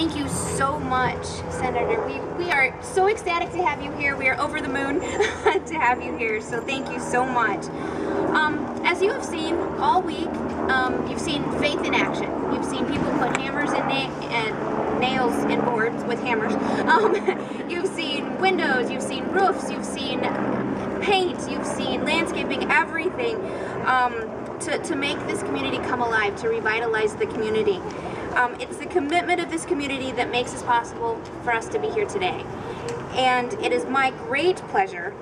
Thank you so much, Senator. We are so ecstatic to have you here. We are over the moon to have you here, so thank you so much. As you have seen all week, you've seen faith in action. You've seen people put hammers and nails in boards with hammers. You've seen windows, you've seen roofs, you've seen paint, you've seen landscaping, everything to make this community come alive, to revitalize the community. It's the commitment of this community that makes it possible for us to be here today. And it is my great pleasure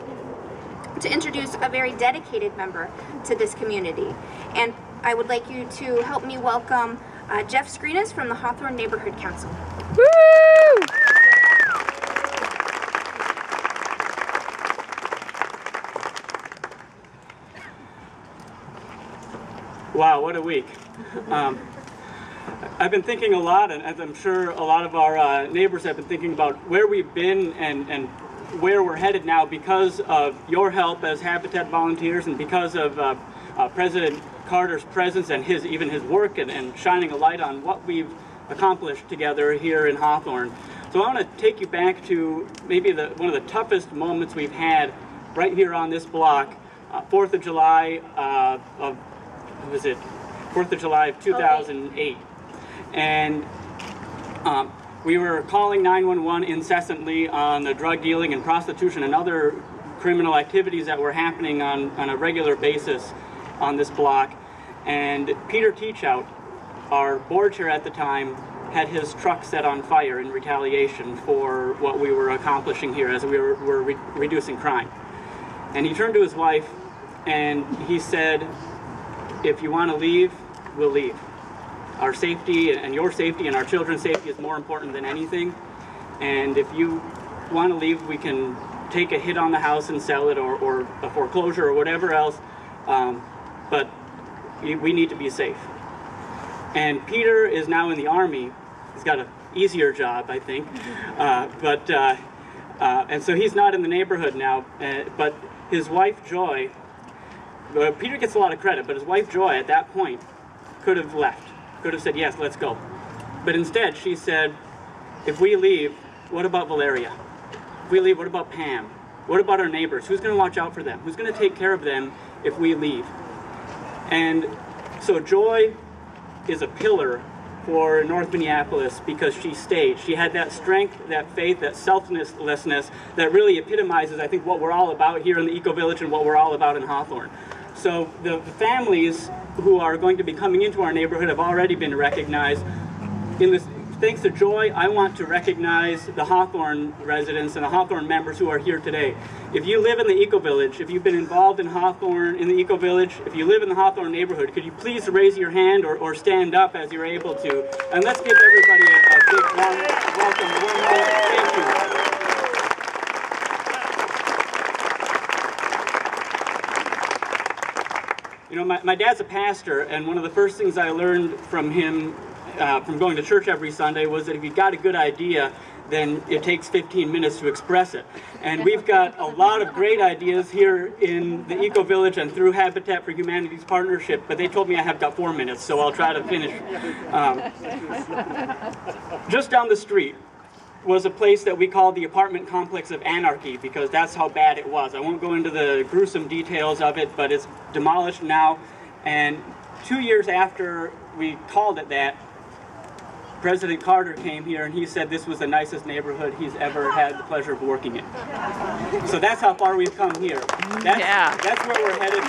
to introduce a very dedicated member to this community. And I would like you to help me welcome Jeff Skrenes from the Hawthorne Neighborhood Council. Woo! Wow, what a week. I've been thinking a lot, and as I'm sure a lot of our neighbors have been thinking about where we've been and where we're headed now because of your help as Habitat volunteers and because of President Carter's presence and even his work and shining a light on what we've accomplished together here in Hawthorne. So I want to take you back to maybe one of the toughest moments we've had right here on this block, 4th of July of 4th of July of 2008. And we were calling 911 incessantly on the drug dealing and prostitution and other criminal activities that were happening on a regular basis on this block. And Peter Teachout, our board chair at the time, had his truck set on fire in retaliation for what we were accomplishing here as we were reducing crime. And he turned to his wife and he said, "If you want to leave, we'll leave. Our safety and your safety and our children's safety is more important than anything. And if you want to leave, we can take a hit on the house and sell it or a foreclosure or whatever else. But we need to be safe." And Peter is now in the Army. He's got an easier job, I think. And so he's not in the neighborhood now. But his wife, Joy, Peter gets a lot of credit, but his wife, Joy, at that point, could have left. Could have said, "Yes, let's go." But instead, she said, "If we leave, what about Valeria? If we leave, what about Pam? What about our neighbors? Who's going to watch out for them? Who's going to take care of them if we leave?" And so Joy is a pillar for North Minneapolis because she stayed. She had that strength, that faith, that selflessness that really epitomizes, I think, what we're all about here in the Eco Village and what we're all about in Hawthorne. So the families who are going to be coming into our neighborhood have already been recognized. Thanks to Joy, I want to recognize the Hawthorne residents and the Hawthorne members who are here today. If you live in the Eco Village, if you've been involved in Hawthorne, in the Eco Village, if you live in the Hawthorne neighborhood, could you please raise your hand or stand up as you're able to? And let's give everybody a big warm welcome. Thank you. You know, my dad's a pastor, and one of the first things I learned from him from going to church every Sunday was that if you got a good idea, then it takes 15 minutes to express it. And we've got a lot of great ideas here in the Eco Village and through Habitat for Humanity's partnership, but they told me I have got 4 minutes, so I'll try to finish. Just down the street was a place that we called the apartment complex of anarchy because that's how bad it was. I won't go into the gruesome details of it, but it's demolished now. And 2 years after we called it that, President Carter came here and he said this was the nicest neighborhood he's ever had the pleasure of working in. So that's how far we've come here. That's where we're headed.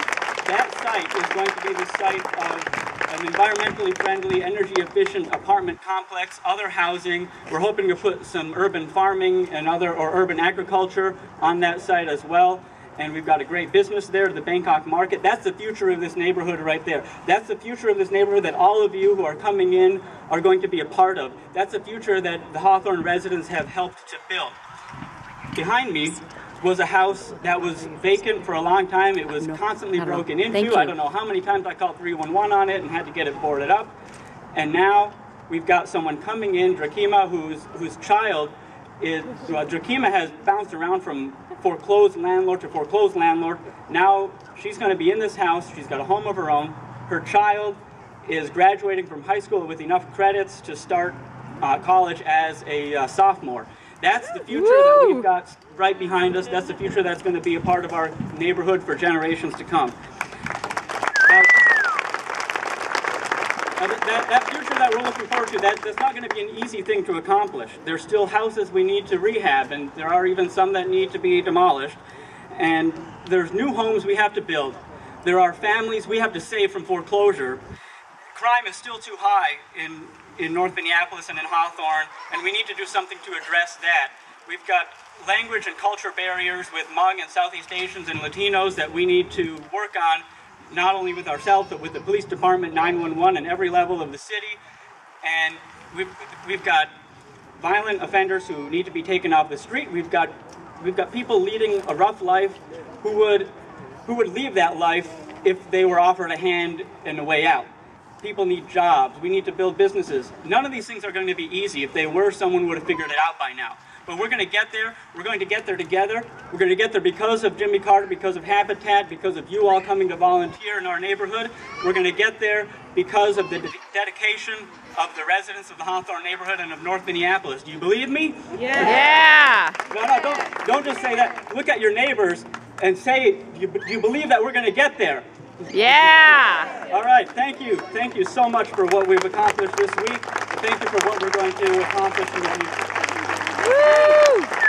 That site is going to be the site of an environmentally friendly, energy efficient apartment complex, other housing. We're hoping to put some urban farming and urban agriculture on that site as well. And we've got a great business there, the Bangkok Market. That's the future of this neighborhood right there. That's the future of this neighborhood that all of you who are coming in are going to be a part of. That's the future that the Hawthorne residents have helped to build. Behind me was a house that was vacant for a long time. It was constantly broken into. I don't know how many times I called 311 on it and had to get it boarded up. And now we've got someone coming in, Drakima, whose child is, Drakima has bounced around from foreclosed landlord to foreclosed landlord. Now she's going to be in this house. She's got a home of her own. Her child is graduating from high school with enough credits to start college as a sophomore. That's the future that we've got right behind us. That's the future that's going to be a part of our neighborhood for generations to come. That future that we're looking forward to, that's not going to be an easy thing to accomplish. There's still houses we need to rehab, and there are even some that need to be demolished. And there's new homes we have to build. There are families we have to save from foreclosure. Crime is still too high in North Minneapolis and in Hawthorne, and we need to do something to address that. We've got language and culture barriers with Hmong and Southeast Asians and Latinos that we need to work on, not only with ourselves, but with the police department, 911, and every level of the city. And we've got violent offenders who need to be taken off the street. We've got people leading a rough life who would leave that life if they were offered a hand and a way out. People need jobs. We need to build businesses. None of these things are going to be easy. If they were, someone would have figured it out by now. But we're going to get there. We're going to get there together. We're going to get there because of Jimmy Carter, because of Habitat, because of you all coming to volunteer in our neighborhood. We're going to get there because of the dedication of the residents of the Hawthorne neighborhood and of North Minneapolis. Do you believe me? Yeah. No, don't just say that. Look at your neighbors and say, do you believe that we're going to get there? Yeah. All right, thank you. Thank you so much for what we've accomplished this week. Thank you for what we're going to accomplish in the future. Woo!